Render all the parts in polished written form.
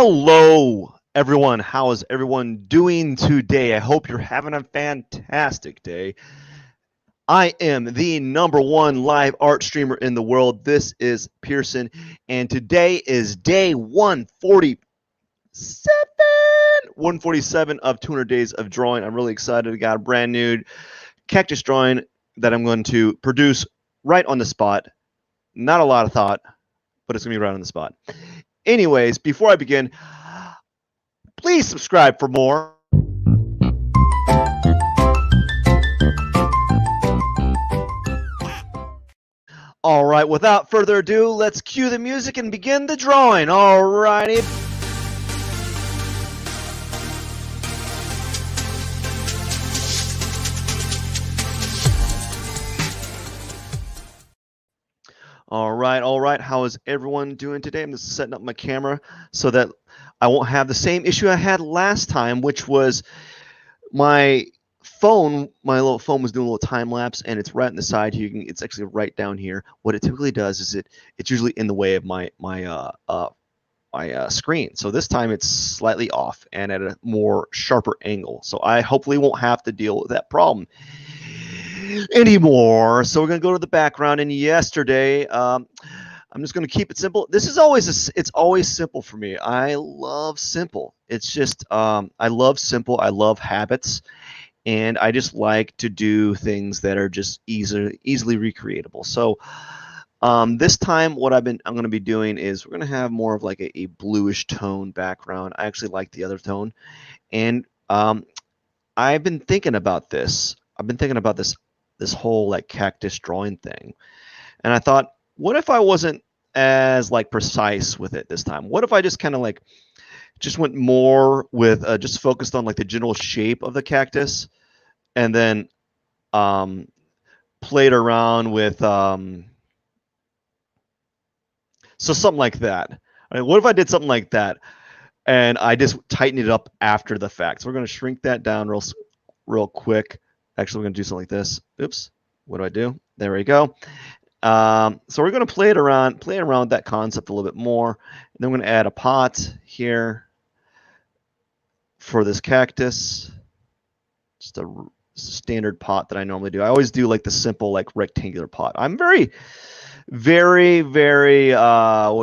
Hello, everyone. How is everyone doing today? I hope you're having a fantastic day. I am the #1 live art streamer in the world. This is Pierson, and today is day 147. 147 of 200 days of drawing. I'm really excited. I got a brand new cactus drawing that I'm going to produce right on the spot. Not a lot of thought, but it's going to be right on the spot. Anyways, before I begin, please subscribe for more. All right, without further ado, let's cue the music and begin the drawing. All righty. All right. How is everyone doing today? I'm just setting up my camera so that I won't have the same issue I had last time, which was my little phone was doing a little time lapse, and it's right on the side here. It's actually right down here. What it typically does is it's usually in the way of my screen. So this time it's slightly off and at a more sharper angle. So I hopefully won't have to deal with that problem anymore. So we're gonna go to the background. And yesterday, I'm just gonna keep it simple. This is it's always simple for me. I love simple. It's just I love simple. I love habits. And I just like to do things that are just easily recreatable. So this time, what I'm going to be doing is we're going to have more of like a bluish tone background. I actually like the other tone, and I've been thinking about this. This whole like cactus drawing thing, and I thought, what if I wasn't as like precise with it this time? What if I just kind of like just went more with just focused on like the general shape of the cactus, and then played around with so something like that. I mean, what if I did something like that and I just tighten it up after the fact? So we're going to shrink that down real quick. Actually, we're going to do something like this. Oops. What do I do? There we go. So we're going to play around with that concept a little bit more. And then we're going to add a pot here for this cactus. Just a standard pot that I normally do. I always do like the simple like rectangular pot. I'm very what do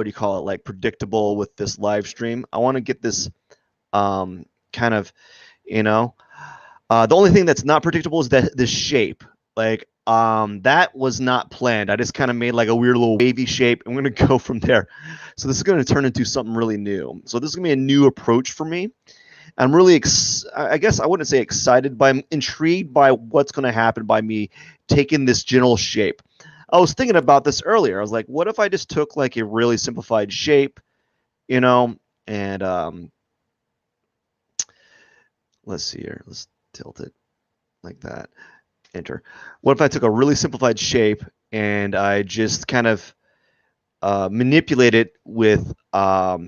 you call it, like predictable with this live stream. I want to get this kind of, the only thing that's not predictable is that this shape. Like that was not planned. I just kind of made like a weird little wavy shape. I'm going to go from there. So this is going to turn into something really new. So this is going to be a new approach for me. I'm really, I guess I wouldn't say excited, but I'm intrigued by what's going to happen by me taking this general shape. I was thinking about this earlier. I was like, what if I just took like a really simplified shape, and let's see here. Let's tilt it like that. Enter. What if I took a really simplified shape and I just kind of manipulate it with, what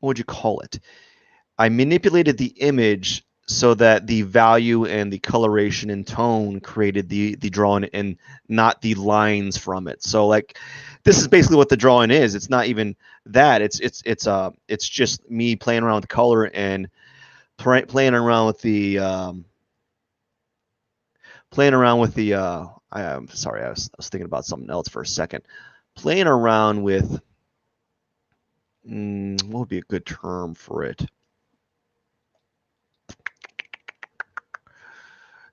would you call it? I manipulated the image so that the value and the coloration and tone created the drawing and not the lines from it. So like this is basically what the drawing is. It's not even that. It's just me playing around with color and playing around with the I'm sorry, I was thinking about something else for a second. Playing around with what would be a good term for it?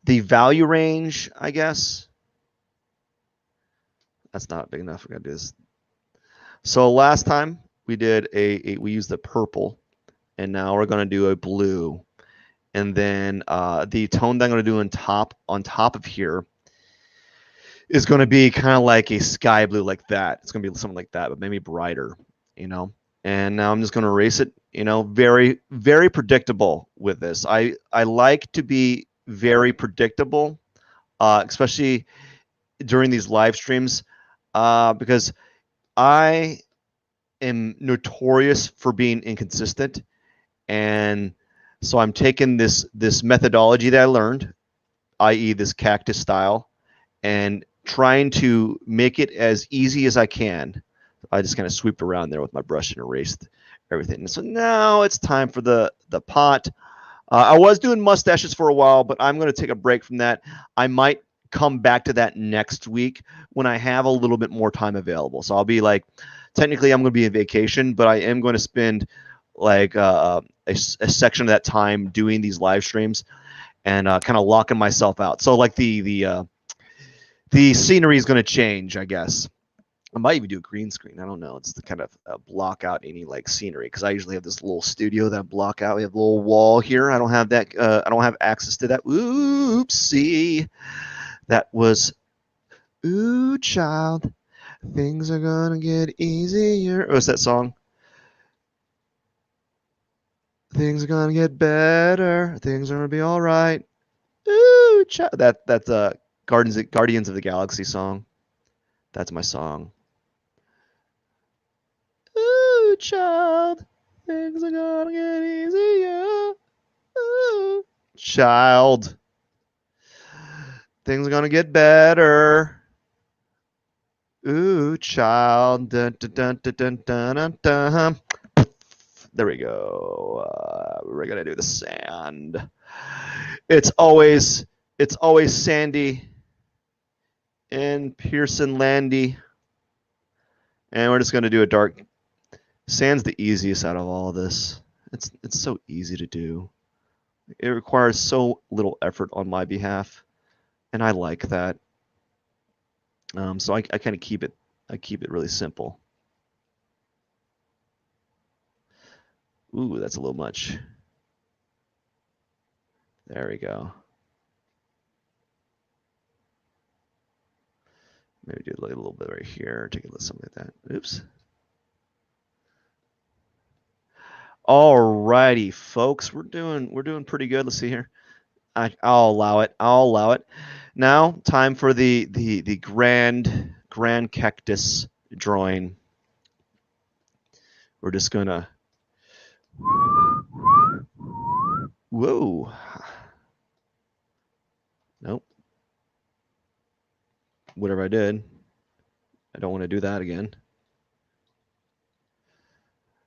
The value range, I guess. That's not big enough. We're gonna do this. So last time we did we used the purple, and now we're gonna do a blue, and then the tone that I'm gonna do on top of here is gonna be kind of like a sky blue, like that. It's gonna be something like that, but maybe brighter, And now I'm just gonna erase it. Very, very predictable with this. I like to be very predictable, especially during these live streams, because I am notorious for being inconsistent, and so I'm taking this methodology that I learned, i.e. this cactus style, and trying to make it as easy as I can. I just kind of sweep around there with my brush and everything. So now it's time for the pot. I was doing mustaches for a while, but I'm going to take a break from that. I might come back to that next week when I have a little bit more time available. So I'll be like, technically, I'm going to be on vacation, but I am going to spend like a section of that time doing these live streams and kind of locking myself out. So like the scenery is going to change, I guess. I might even do a green screen. I don't know. It's to kind of block out any like scenery because I usually have this little studio that block out. We have a little wall here. I don't have that. I don't have access to that. Oopsie. That was ooh child. Things are gonna get easier. What's that song? Things are gonna get better. Things are gonna be all right. Ooh child. That's Guardians of the Galaxy song. That's my song. Ooh, child, things are gonna get easier. Ooh, child, things are gonna get better. Ooh, child. Dun, dun, dun, dun, dun, dun, dun, dun. There we go. We're gonna do the sand. It's always sandy in Pierson Landy, and we're just gonna do a dark. Sand's the easiest out of all of this. It's so easy to do. It requires so little effort on my behalf, and I like that. So I kind of keep it really simple. Ooh, that's a little much. There we go. Maybe do a little bit right here. Take a look, something like that. Oops. Alrighty, folks, we're doing pretty good. Let's see here. I'll allow it. I'll allow it. Now, time for the grand cactus drawing. We're just gonna. Whoa. Nope. Whatever I did, I don't want to do that again.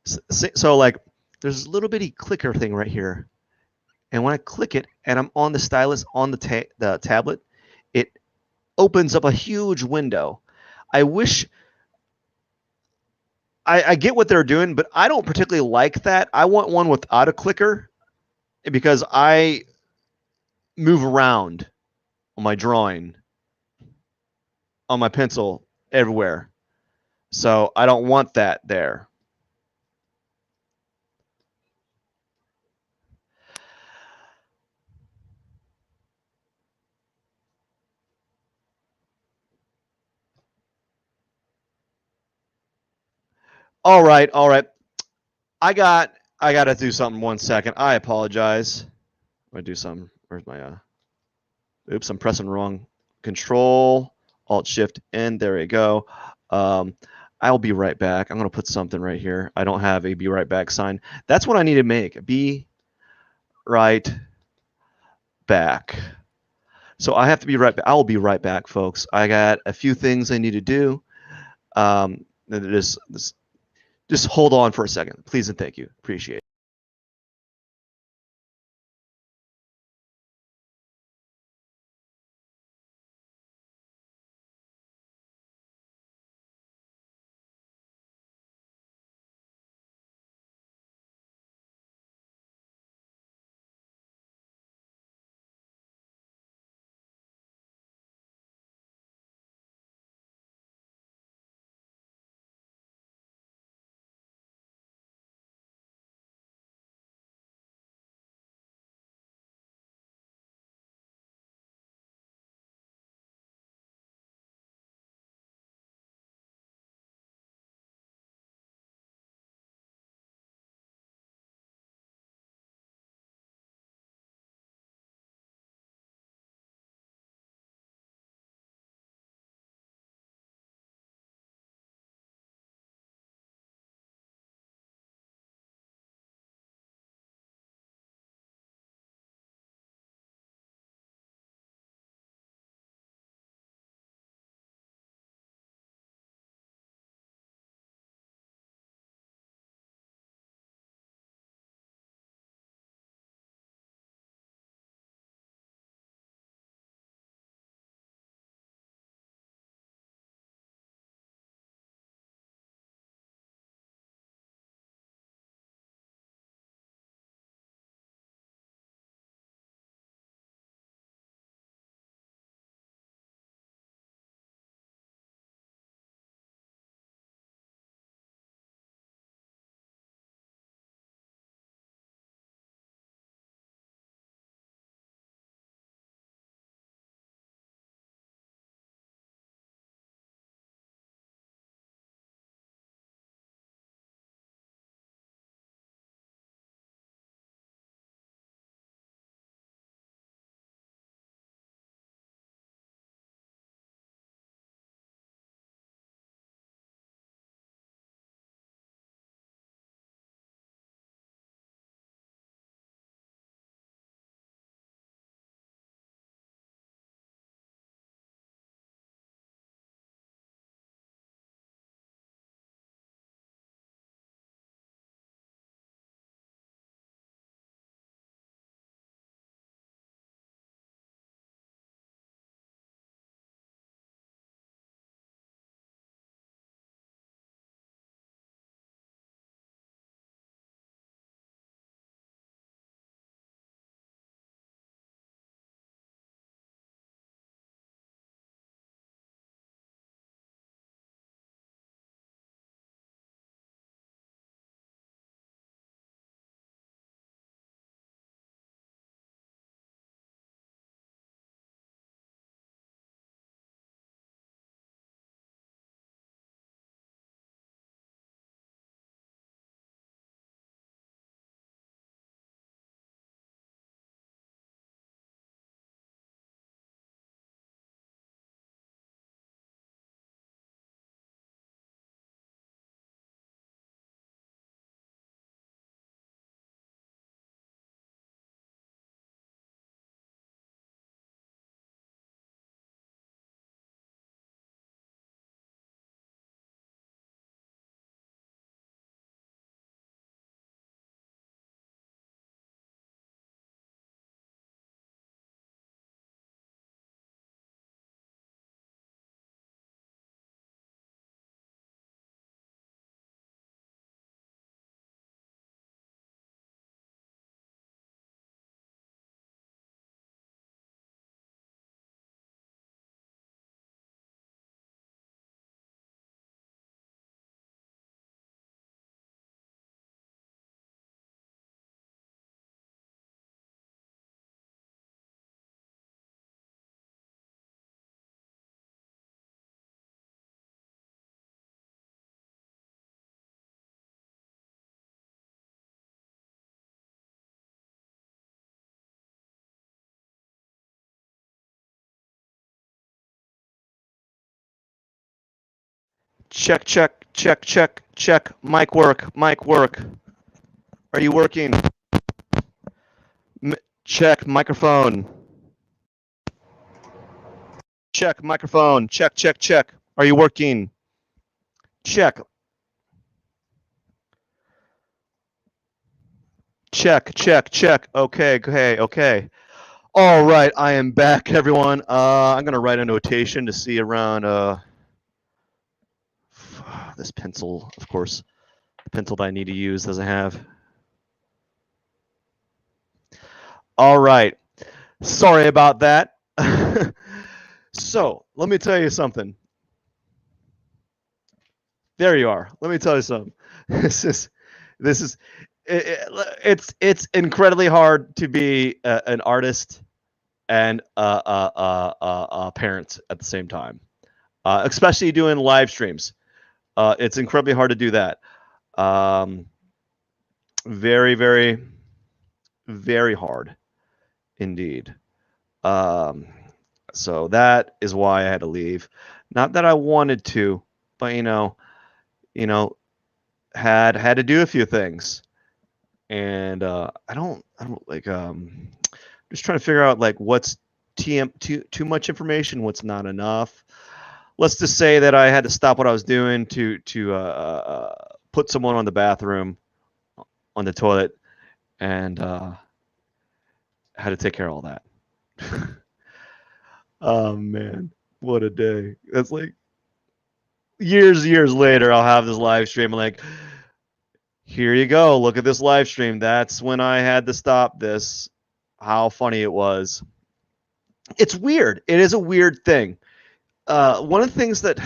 So like, there's this little bitty clicker thing right here, and when I click it, and I'm on the stylus on the tablet, it opens up a huge window. I wish I get what they're doing, but I don't particularly like that. I want one without a clicker because I move around on my drawing, on my pencil, everywhere. So I don't want that there. All right, all right. I got to do something 1 second. I apologize. I'm gonna do something. Where's my oops, I'm pressing wrong. Control, Alt Shift N. There we go. I'll be right back. I'm gonna put something right here. I don't have a be right back sign. That's what I need to make. Be right back. So I have to be right back. I'll be right back, folks. I got a few things I need to do. Just hold on for a second, please and thank you. Appreciate it. Check, check, check, check, check. Mic work, mic work. Are you working? Check microphone. Check microphone. Check, check, check. Are you working? Check. Check, check, check. Okay, okay, okay. All right, I am back, everyone. I'm gonna write a notation to see around this pencil, of course. The pencil that I need to use doesn't have. All right. Sorry about that. So let me tell you something. There you are. Let me tell you something. It's incredibly hard to be an artist and a parent at the same time, especially doing live streams. It's incredibly hard to do that. Very, very, very hard indeed. So that is why I had to leave. Not that I wanted to, but had to do a few things, and I don't like just trying to figure out like what's too much information, what's not enough. Let's just say that I had to stop what I was doing to put someone on the bathroom, on the toilet, and had to take care of all that. Oh man, what a day! That's like years later. I'll have this live stream. I'm like, here you go. Look at this live stream. That's when I had to stop this. How funny it was. It's weird. It is a weird thing. One of the things that,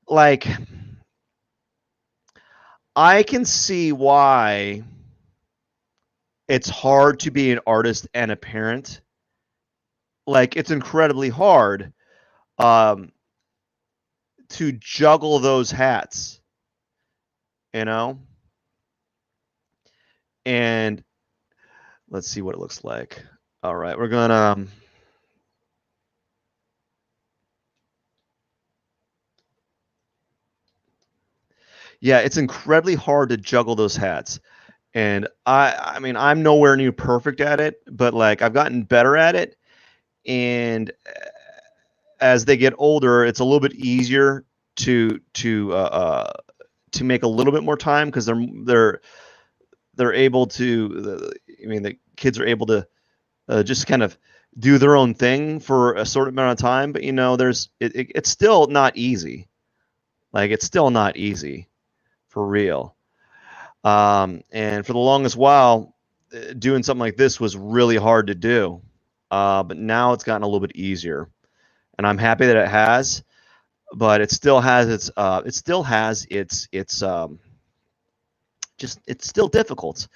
like, I can see why it's hard to be an artist and a parent. Like, it's incredibly hard to juggle those hats, and let's see what it looks like. All right, we're gonna yeah, it's incredibly hard to juggle those hats. And I mean, I'm nowhere near perfect at it, but like I've gotten better at it. And as they get older, it's a little bit easier to make a little bit more time because they're able to. I mean, the kids are able to just kind of do their own thing for a certain amount of time. But it's still not easy. Like it's still not easy for real. And for the longest while, doing something like this was really hard to do. But now it's gotten a little bit easier, and I'm happy that it has. But it still has its just it's still difficult.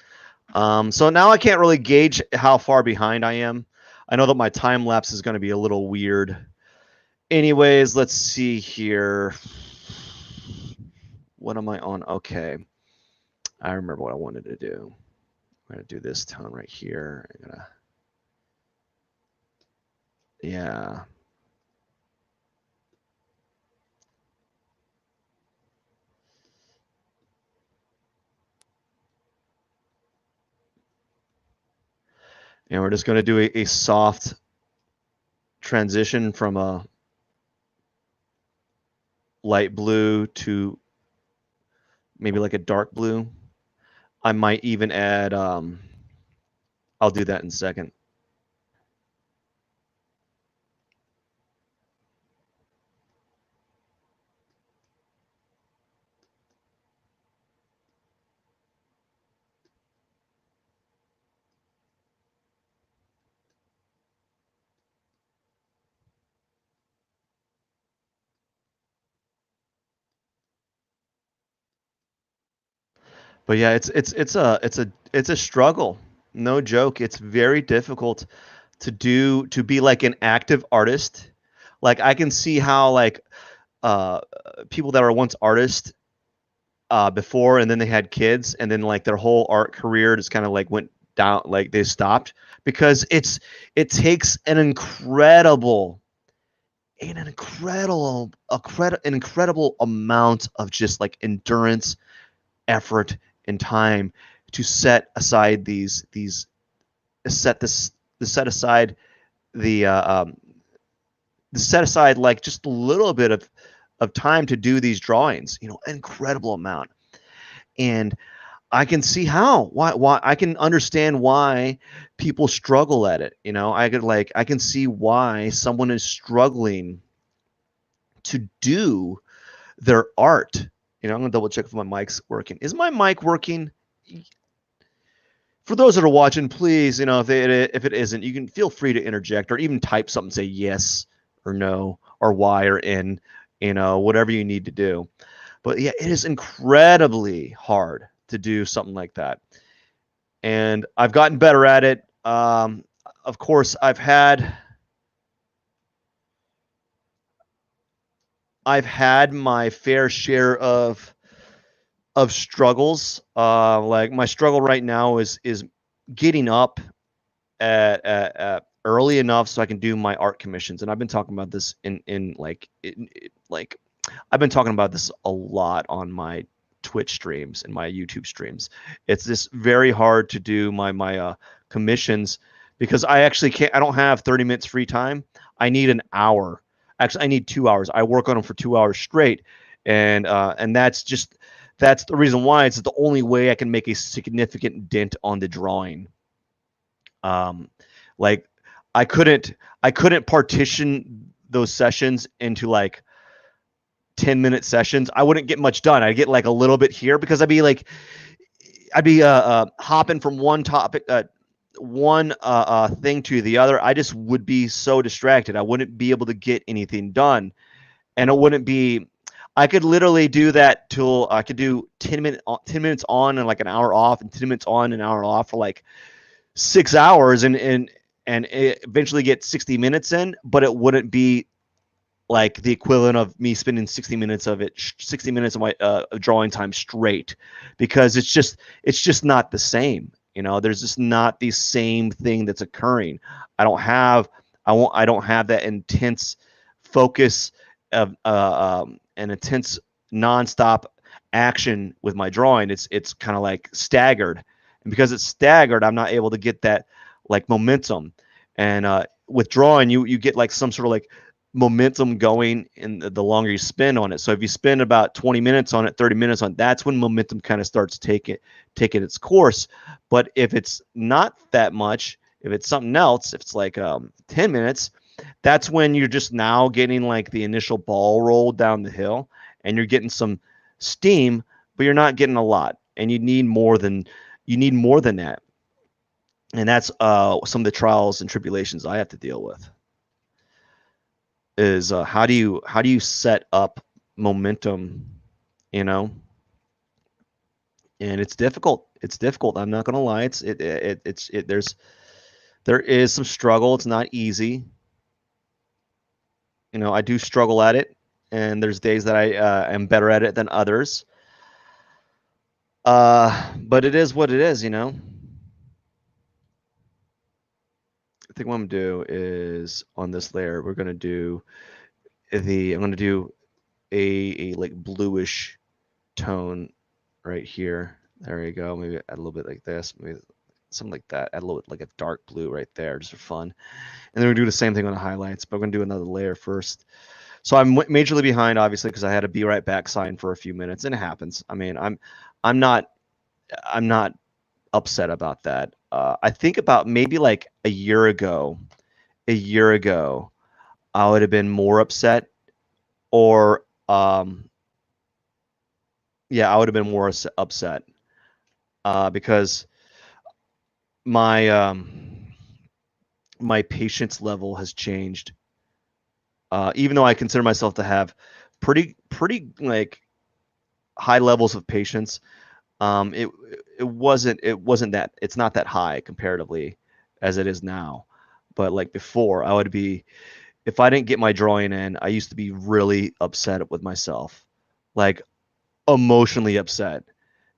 So now I can't really gauge how far behind I am. I know that my time lapse is going to be a little weird. Anyways, let's see here. What am I on? Okay. I remember what I wanted to do. I'm going to do this tone right here. Yeah. And we're just going to do a soft transition from a light blue to maybe like a dark blue. I might even add, I'll do that in a second. But yeah, it's a struggle. No joke. It's very difficult to be like an active artist. Like I can see how like people that were once artists before and then they had kids and then like their whole art career just kind of like went down, like they stopped because it takes an incredible an incredible amount of just like endurance, effort, and time to set aside these set this to set aside the to set aside like just a little bit of time to do these drawings. Incredible amount. And I can see why I can understand why people struggle at it. I can see why someone is struggling to do their art. I'm gonna double check if my mic's working. Is my mic working? For those that are watching, please, if it isn't, you can feel free to interject or even type something, say yes or no or Y or N, whatever you need to do. But yeah, it is incredibly hard to do something like that. And I've gotten better at it. Of course, I've had my fair share of struggles. Like my struggle right now is getting up at early enough so I can do my art commissions. And I've been talking about this I've been talking about this a lot on my Twitch streams and my YouTube streams. It's just very hard to do my commissions because I don't have 30 minutes free time. I need an hour. Actually, I need 2 hours. I work on them for 2 hours straight. And that's the reason why it's the only way I can make a significant dent on the drawing. Like I couldn't partition those sessions into like 10-minute sessions. I wouldn't get much done. I'd get like a little bit here because I'd be hopping from one topic, one thing to the other. I just would be so distracted. I wouldn't be able to get anything done, and it wouldn't be. I could literally do that till I could do 10 minutes on and like an hour off, and 10 minutes on and an hour off for like 6 hours, and eventually get 60 minutes in. But it wouldn't be like the equivalent of me spending 60 minutes of my drawing time straight, because it's just not the same. There's just not the same thing that's occurring. I don't have that intense focus of an intense nonstop action with my drawing. It's kind of like staggered, and because it's staggered, I'm not able to get that like momentum. And with drawing, you get like some sort of like momentum going in the longer you spend on it. So if you spend about 20 minutes on it, 30 minutes on it, that's when momentum kind of starts taking its course. But if it's not that much, if it's something else, if it's like 10 minutes, that's when you're just now getting like the initial ball roll down the hill, and you're getting some steam, but you're not getting a lot, and you need more than that. And that's some of the trials and tribulations I have to deal with. Is how do you set up momentum, and it's difficult. I'm not gonna lie. There is some struggle. It's not easy. I do struggle at it, and there's days that I am better at it than others. But it is what it is. I think what I'm gonna do is on this layer, I'm gonna do a like bluish tone right here. There you go. Maybe add a little bit like this, maybe something like that. Add a little bit like a dark blue right there, just for fun. And then we do the same thing on the highlights, but we're gonna do another layer first. So I'm majorly behind, obviously, because I had a be right back sign for a few minutes, and it happens. I mean, I'm not upset about that. I think about maybe like a year ago, I would have been more upset, or yeah, I would have been more upset because my my patience level has changed. Even though I consider myself to have pretty like high levels of patience, it wasn't that, it's not that high comparatively as it is now. But like before, I would be, if I didn't get my drawing in, I used to be really upset with myself, like emotionally upset,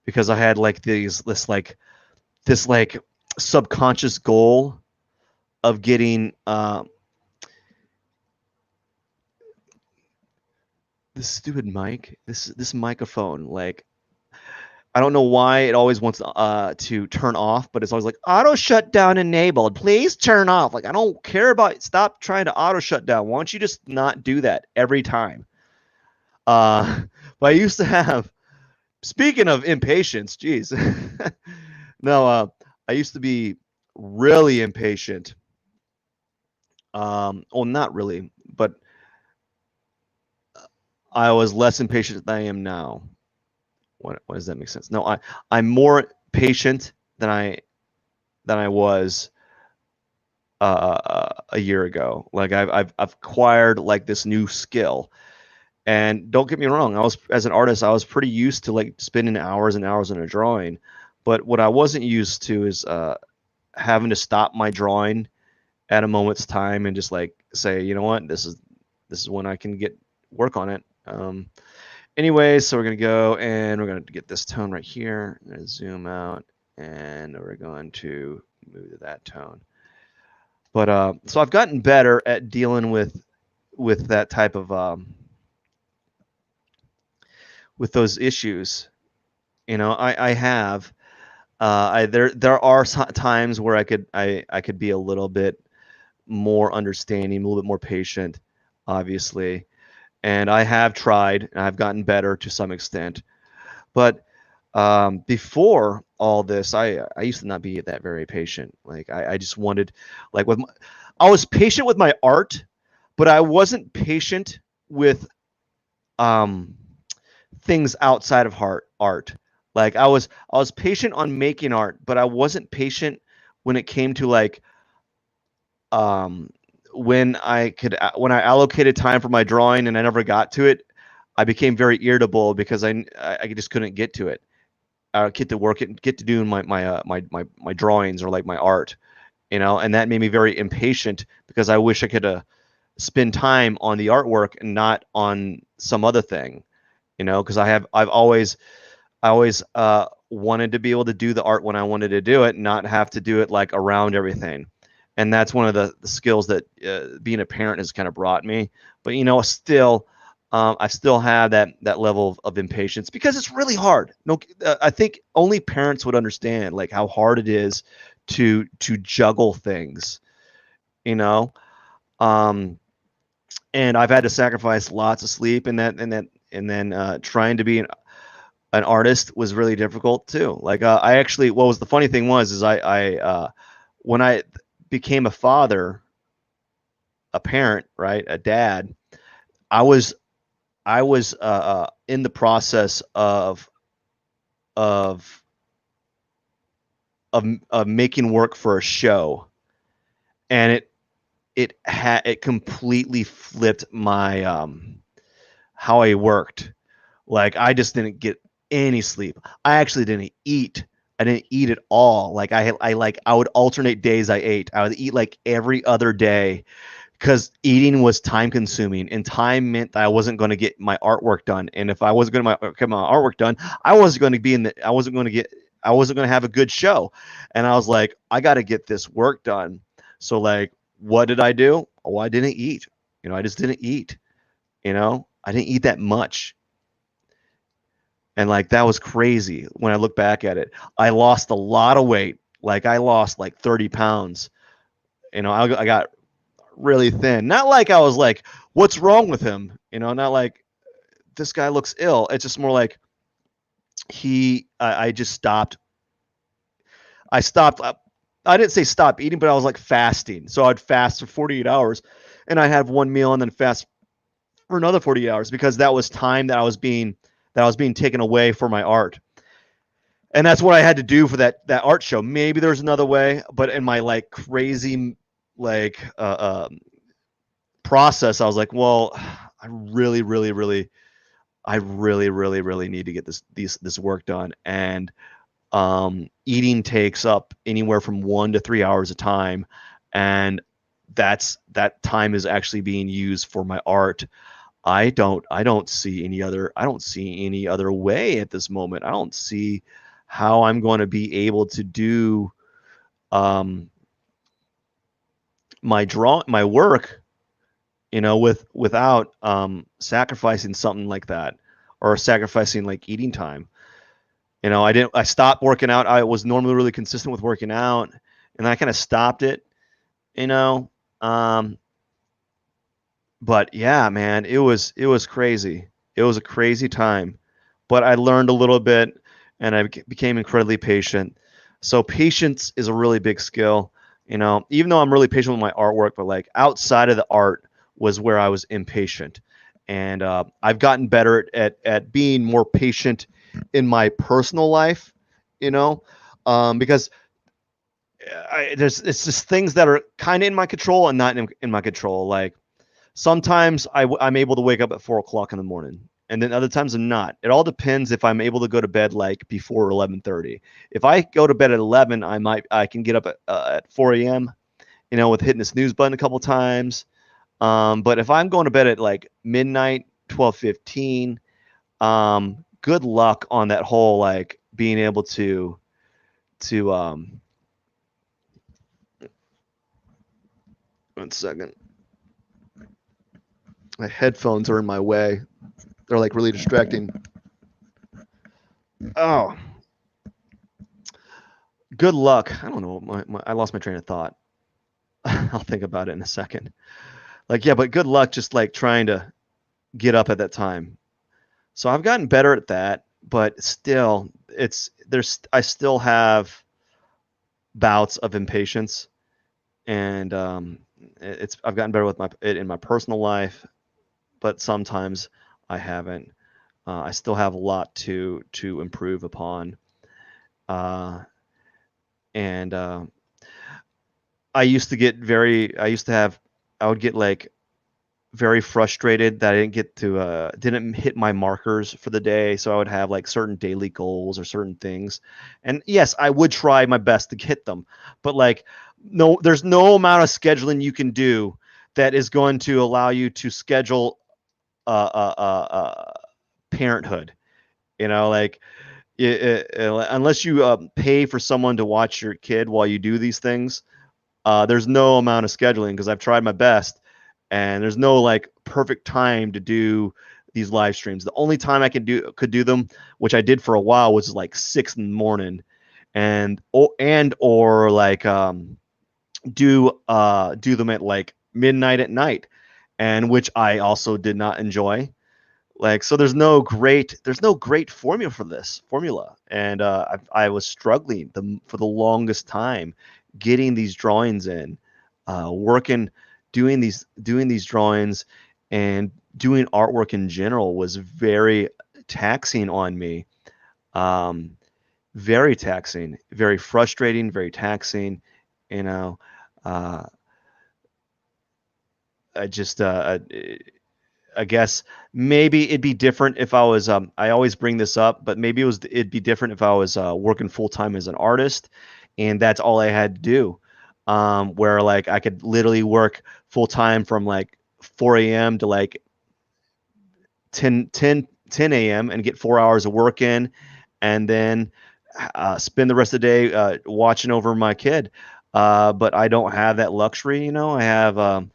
because I had like this like subconscious goal of getting this stupid mic, this microphone, like I don't know why it always wants to turn off, but it's always like auto shutdown enabled. Please turn off. Like I don't care about. Stop trying to auto shut down. Why don't you just not do that every time? But I used to have. Speaking of impatience, geez, no, I used to be really impatient. Well, not really, but I was less impatient than I am now. What does that make sense? No, I'm more patient than I was a year ago. Like I've acquired like this new skill. And don't get me wrong, I was as an artist, I was pretty used to like spending hours and hours in a drawing. But what I wasn't used to is having to stop my drawing at a moment's time and just like say, you know what, this is when I can get work on it. Anyway, so we're gonna go and we're gonna get this tone right here. I'm gonna zoom out and we're going to move to that tone. But so I've gotten better at dealing with that type of with those issues. You know, I have. There are times where I could be a little bit more understanding, a little bit more patient, obviously. And I have tried, and I've gotten better to some extent. But before all this, I used to not be that very patient. Like I just wanted, like I was patient with my art, but I wasn't patient with um, things outside of art. Like I was patient on making art, but I wasn't patient when it came to like um, when I allocated time for my drawing and I never got to it. I became very irritable because I just couldn't get to it. Get to work it, get to doing my drawings or like my art, you know, and that made me very impatient because I wish I could spend time on the artwork and not on some other thing, you know, because I always wanted to be able to do the art when I wanted to do it, not have to do it like around everything. And that's one of the skills that being a parent has kind of brought me. But you know, still, I still have that level of impatience because it's really hard. No, I think only parents would understand like how hard it is to juggle things. You know, um, and I've had to sacrifice lots of sleep and then trying to be an artist was really difficult too. Like I actually, what was the funny thing was is I when I became a father, a parent, right, a dad, I was in the process of of making work for a show, and it completely flipped my how I worked. Like I just didn't get any sleep. I actually didn't eat. I didn't eat at all. Like I would alternate days I ate. I would eat like every other day because eating was time consuming and time meant that I wasn't going to get my artwork done. And if I wasn't going to get my artwork done, I wasn't going to be in the I wasn't going to have a good show. And I was like, I got to get this work done. So like, what did I do? Oh, I didn't eat. You know, I just didn't eat. You know, I didn't eat that much. And like that was crazy when I look back at it. I lost a lot of weight. Like I lost like 30 pounds. You know, I got really thin. Not like I was like, what's wrong with him? You know, not like this guy looks ill. It's just more like I just stopped. I stopped. I didn't say stop eating, but I was like fasting. So I'd fast for 48 hours and I'd have one meal and then fast for another 48 hours because that was time that I was being taken away for my art. And that's what I had to do for that art show. Maybe there's another way, but in my like crazy like process, I was like, well, I really need to get this work done. And eating takes up anywhere from 1 to 3 hours of time, and that time is actually being used for my art. I don't see any other way at this moment. I don't see how I'm going to be able to do um, my work without sacrificing something like that, or sacrificing like eating time. I stopped working out. I was normally really consistent with working out, and I kind of stopped it, you know. Um, but yeah, man, it was crazy. It was a crazy time, but I learned a little bit, and I became incredibly patient. So patience is a really big skill. Even though I'm really patient with my artwork, but like outside of the art was where I was impatient, and I've gotten better at being more patient in my personal life. Because it's just things that are kind of in my control and not in my control. Like sometimes I'm able to wake up at 4 o'clock in the morning, and then other times I'm not. It all depends if I'm able to go to bed like before 11:30. If I go to bed at 11, I can get up at 4 a.m. With hitting the snooze button a couple times. But if I'm going to bed at like midnight, 12:15, good luck on that whole like being able to 1 second. My headphones are in my way. They're like really distracting. Oh, good luck. I don't know. I lost my train of thought. I'll think about it in a second. Like, yeah, but good luck just like trying to get up at that time. So I've gotten better at that, but still, I still have bouts of impatience, and I've gotten better with it in my personal life, but sometimes I haven't. I still have a lot to improve upon. Uh, and I used to have, I would get like very frustrated that I didn't hit my markers for the day. So I would have like certain daily goals or certain things. And yes, I would try my best to hit them, but like, no, there's no amount of scheduling you can do that is going to allow you to schedule parenthood, like unless you pay for someone to watch your kid while you do these things. There's no amount of scheduling because I've tried my best, and there's no like perfect time to do these live streams. The only time I could do them, which I did for a while, was like 6 in the morning, or like do them at like midnight at night, and which I also did not enjoy. Like, so there's no great formula, and I was struggling for the longest time getting these drawings in, working, doing these drawings, and doing artwork in general was very taxing on me. um, Very taxing, very frustrating, very taxing. you know uh, I just I guess maybe it'd be different if I was. I always bring this up, but maybe it'd be different if I was working full time as an artist, and that's all I had to do. Where like I could literally work full time from like 4 a.m. to like 10 a.m. and get 4 hours of work in, and then spend the rest of the day watching over my kid. But I don't have that luxury. I have.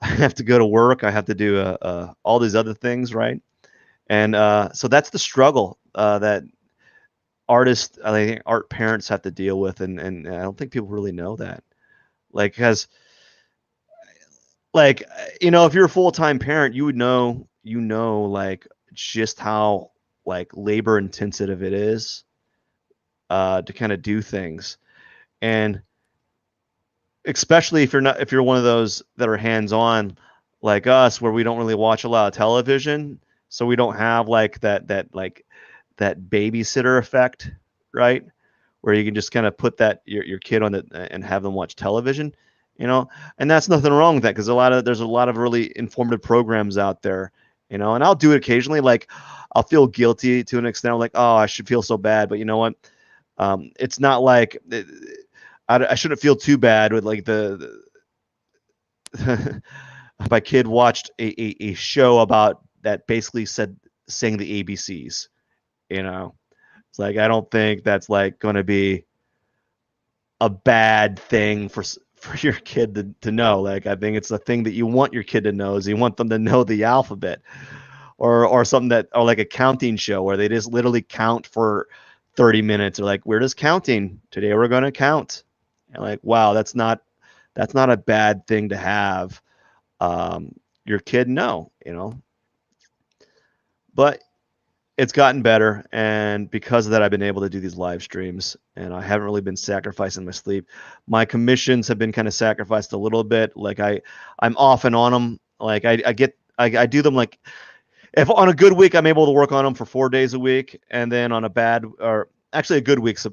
I have to go to work. I have to do all these other things, right? And so that's the struggle that I think art parents have to deal with, and I don't think people really know that. Like, because like if you're a full time parent, you would know, like just how like labor intensive it is to kind of do things, and especially if you're one of those that are hands on like us, where we don't really watch a lot of television, so we don't have like that babysitter effect, right? Where you can just kind of put your kid on it and have them watch television, and that's nothing wrong with that, because there's a lot of really informative programs out there, and I'll do it occasionally. Like, I'll feel guilty to an extent. I'm like, oh, I should feel so bad, but you know what? It's not like I shouldn't feel too bad with like my kid watched a show about that basically saying the ABCs. It's like, I don't think that's like going to be a bad thing for your kid to know. Like, I think it's the thing that you want your kid to know is you want them to know the alphabet, or something that, or like a counting show where they just literally count for 30 minutes. Or like, we're just counting today. We're going to count. And like, wow, that's not a bad thing to have your kid know, but it's gotten better, and because of that, I've been able to do these live streams, and I haven't really been sacrificing my sleep. My commissions have been kind of sacrificed a little bit. Like I'm off and on them. Like I do them, like if on a good week I'm able to work on them for 4 days a week, and then on a bad, or actually a good week's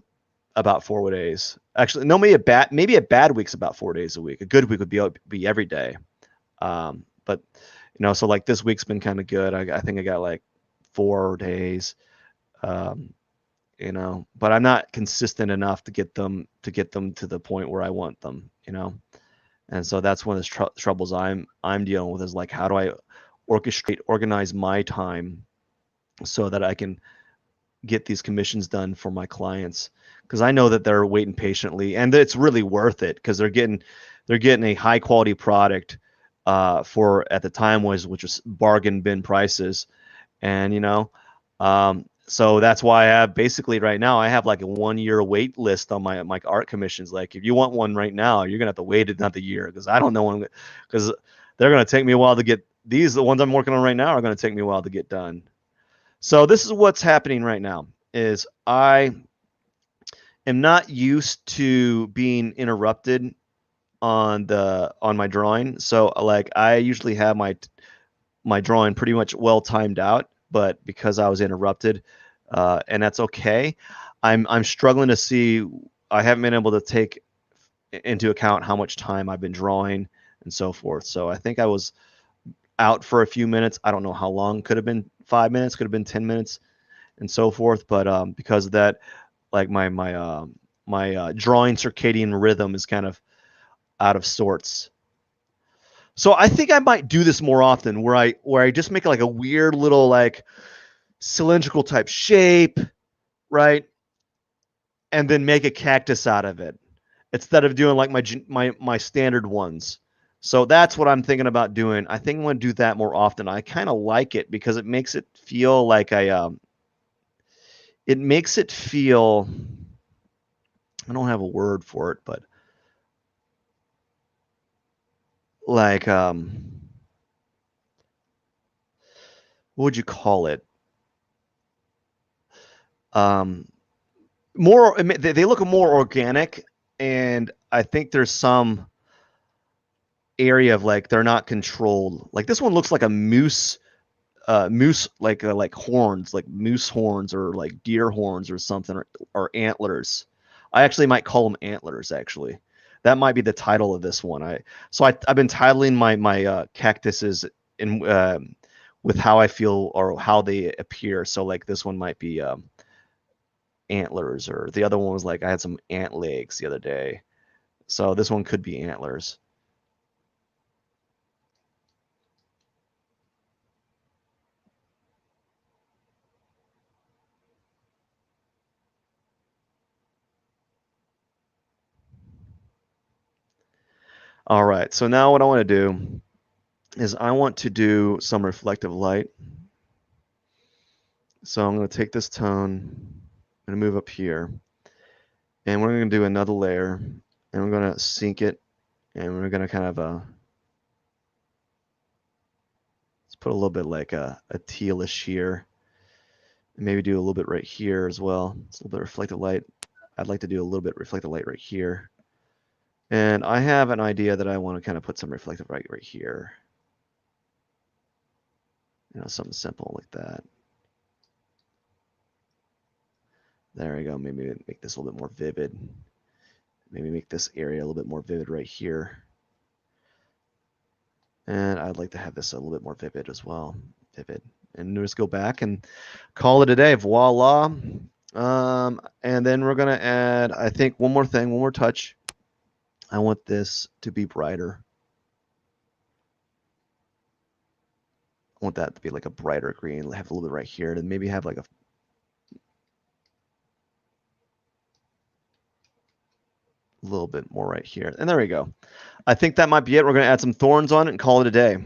about 4 days. Actually, no, maybe a bad week's about 4 days a week. A good week would be every day. But so like this week's been kind of good. I think I got like 4 days. But I'm not consistent enough to get them to the point where I want them. And so that's one of the troubles I'm dealing with, is like, how do I organize my time so that I can get these commissions done for my clients, because I know that they're waiting patiently, and it's really worth it, because they're getting a high quality product for, at the time, which was bargain bin prices. And so that's why I have, basically right now I have like a 1-year wait list on my art commissions. Like, if you want one right now, you're gonna have to wait another year, because I don't know when, because they're gonna take me a while to get these. The ones I'm working on right now are gonna take me a while to get done. So this is what's happening right now, is I am not used to being interrupted on my drawing. So like, I usually have my drawing pretty much well timed out, but because I was interrupted, and that's okay. I'm struggling to see. I haven't been able to take into account how much time I've been drawing and so forth. So I think I was out for a few minutes. I don't know how long. Could have been 5 minutes. Could have been 10 minutes, and so forth. But because of that, like my drawing circadian rhythm is kind of out of sorts. So I think I might do this more often, where I just make like a weird little, like, cylindrical type shape, right? And then make a cactus out of it, instead of doing like my standard ones. So that's what I'm thinking about doing. I think I'm going to do that more often. I kind of like it because it makes it feel like it makes it feel, I don't have a word for it, but like, what would you call it? More, they look more organic, and I think there's some area of, like, they're not controlled. Like, this one looks like a moose, like horns, like moose horns, or like deer horns or something, or antlers. I actually might call them antlers. Actually, that might be the title of this one. I've been titling my cactuses in with how I feel or how they appear. So like, this one might be antlers, or the other one was like, I had some ant legs the other day. So this one could be antlers. All right, so now what I want to do is I want to do some reflective light. So I'm going to take this tone, I'm going to move up here, and we're going to do another layer, and we're going to sync it, and we're going to kind of let's put a little bit like a tealish here, and maybe do a little bit right here as well. It's a little bit reflective light. I'd like to do a little bit reflective light right here, and I have an idea that I want to kind of put some reflective light right here. Something simple like that. There we go. Maybe make this a little bit more vivid. Maybe make this area a little bit more vivid right here. And I'd like to have this a little bit more vivid as well. Vivid. And just go back and call it a day. Voila. And then we're going to add, I think, one more thing, one more touch. I want this to be brighter. I want that to be like a brighter green. Have a little bit right here, and maybe have like a a little bit more right here. And there we go. I think that might be it. We're going to add some thorns on it and call it a day.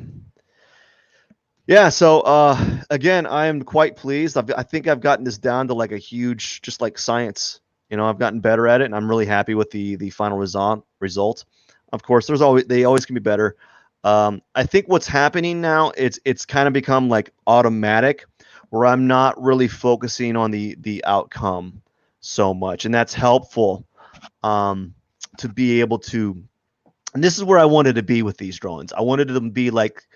Yeah, so again, I am quite pleased. I think I've gotten this down to like a huge, just like science. You know, I've gotten better at it, and I'm really happy with the final result. Of course, they always can be better. I think what's happening now, it's kind of become like automatic, where I'm not really focusing on the outcome so much, and that's helpful to be able to. And this is where I wanted to be with these drones. I wanted them to be like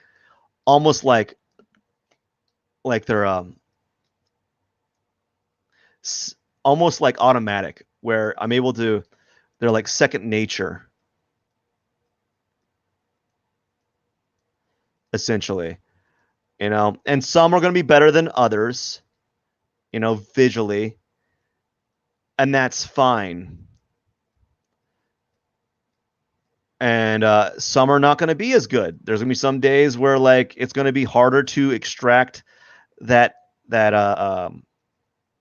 almost like they're almost like automatic, where I'm able to, they're like second nature, essentially, you know, and some are going to be better than others, you know, visually, and that's fine. And some are not going to be as good. There's going to be some days where like it's going to be harder to extract that that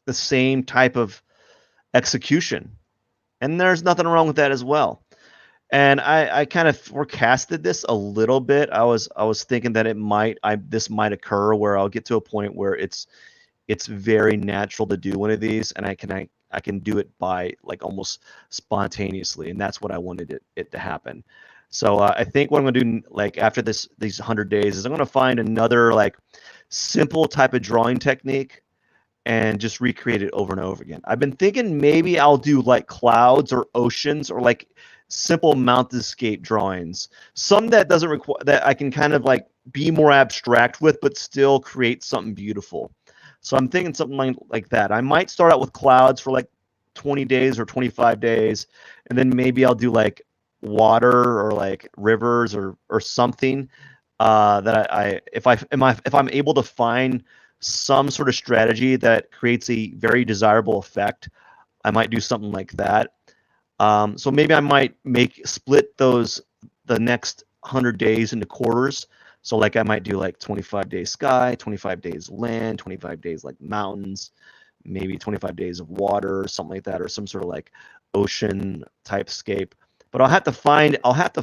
the same type of execution, and there's nothing wrong with that as well. And I kind of forecasted this a little bit. I was thinking that this might occur where I'll get to a point where it's very natural to do one of these, and I can do it by like almost spontaneously, and that's what I wanted it to happen. So I think what I'm gonna do like after these 100 days is I'm gonna find another like simple type of drawing technique and just recreate it over and over again. I've been thinking maybe I'll do like clouds or oceans or like simple mountainscape drawings. Some that doesn't require that I can kind of like be more abstract with, but still create something beautiful. So I'm thinking something like that. I might start out with clouds for like 20 days or 25 days, and then maybe I'll do like water or like rivers or something that if I'm able to find some sort of strategy that creates a very desirable effect, I might do something like that. So maybe I might split the next 100 days into quarters. So like I might do like 25 days sky, 25 days land, 25 days like mountains, maybe 25 days of water or something like that, or some sort of like ocean type scape. But I'll have to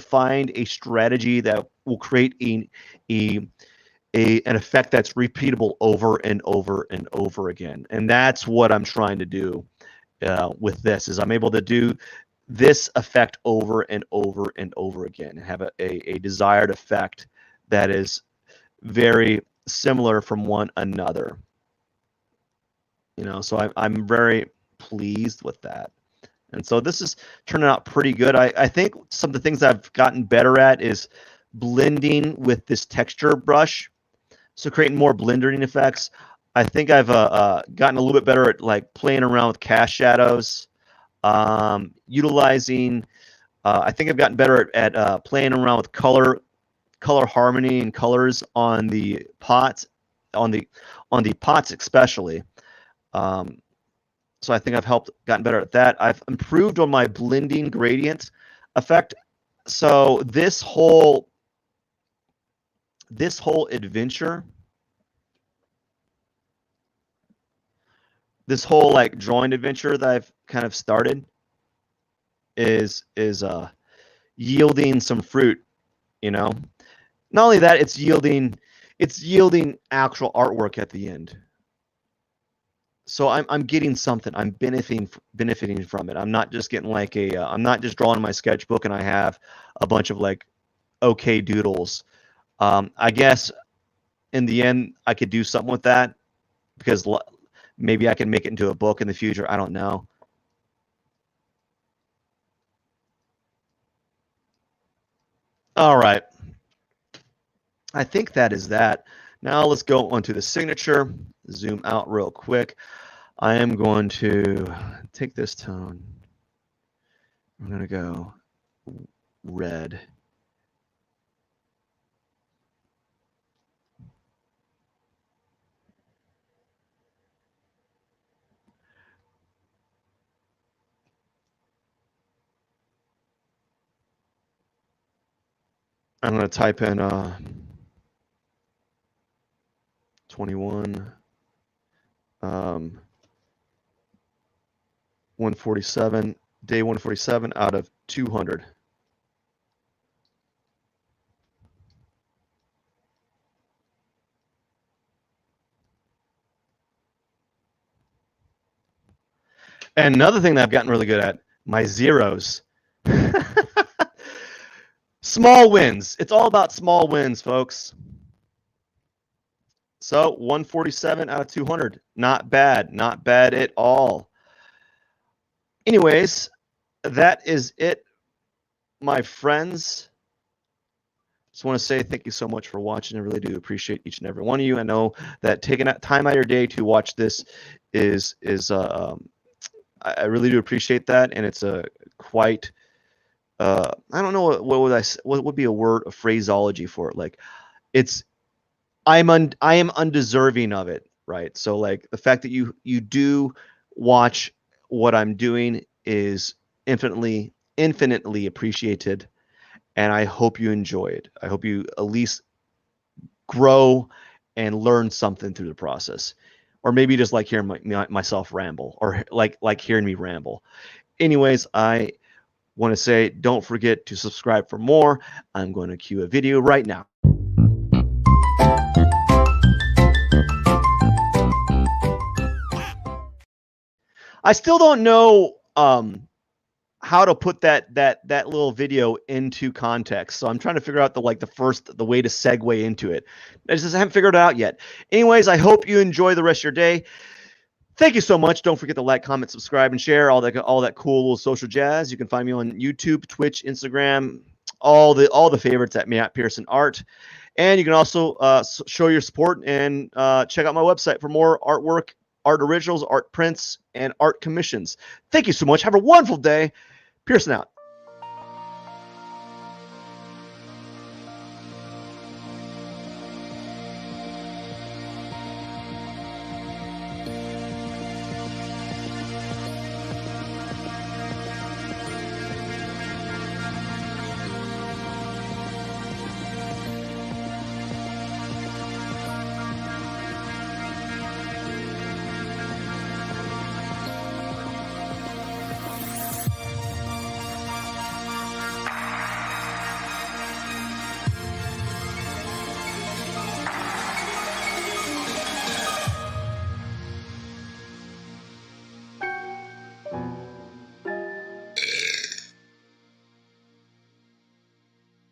find a strategy that will create a an effect that's repeatable over and over and over again. And that's what I'm trying to do with this is I'm able to do this effect over and over and over again and have a desired effect that is very similar from one another. You know, so I'm very pleased with that. And so this is turning out pretty good. I think some of the things I've gotten better at is blending with this texture brush. So creating more blending effects. I think I've gotten a little bit better at like playing around with cast shadows, utilizing. I think I've gotten better at playing around with color harmony and colors on the pots, on the pots especially. So I think I've gotten better at that. I've improved on my blending gradient effect. So this whole adventure, this whole like drawing adventure that I've kind of started is yielding some fruit, you know. Not only that, it's yielding actual artwork at the end. So I'm getting something. I'm benefiting from it. I'm not just getting like I'm not just drawing my sketchbook and I have a bunch of like okay doodles. I guess in the end I could do something with that because maybe I can make it into a book in the future. I don't know. All right. I think that is that. Now let's go onto the signature. Zoom out real quick. I am going to take this tone. I'm going to go red. I'm going to type in 21, 147. Day 147 out of 200. And another thing that I've gotten really good at, my zeros. Small wins. It's all about small wins, folks. So 147 out of 200. Not bad. Not bad at all. Anyways, that is it, my friends. Just want to say thank you so much for watching. I really do appreciate each and every one of you. I know that taking time out of your day to watch this is I really do appreciate that, and it's a quite I don't know what would be a word, a phraseology for it. Like I am undeserving of it, right? So like the fact that you do watch what I'm doing is infinitely appreciated, and I hope you enjoy it. I hope you at least grow and learn something through the process, or maybe just like hearing myself ramble, or like hearing me ramble. Anyways, I want to say don't forget to subscribe for more. I'm going to cue a video right now. I still don't know how to put that little video into context. So I'm trying to figure out the way to segue into it. I just haven't figured it out yet. Anyways, I hope you enjoy the rest of your day. Thank you so much. Don't forget to like, comment, subscribe, and share all that cool little social jazz. You can find me on YouTube, Twitch, Instagram, all the favorites at Pierson Art. And you can also show your support and check out my website for more artwork, art originals, art prints, and art commissions. Thank you so much. Have a wonderful day. Pierson out.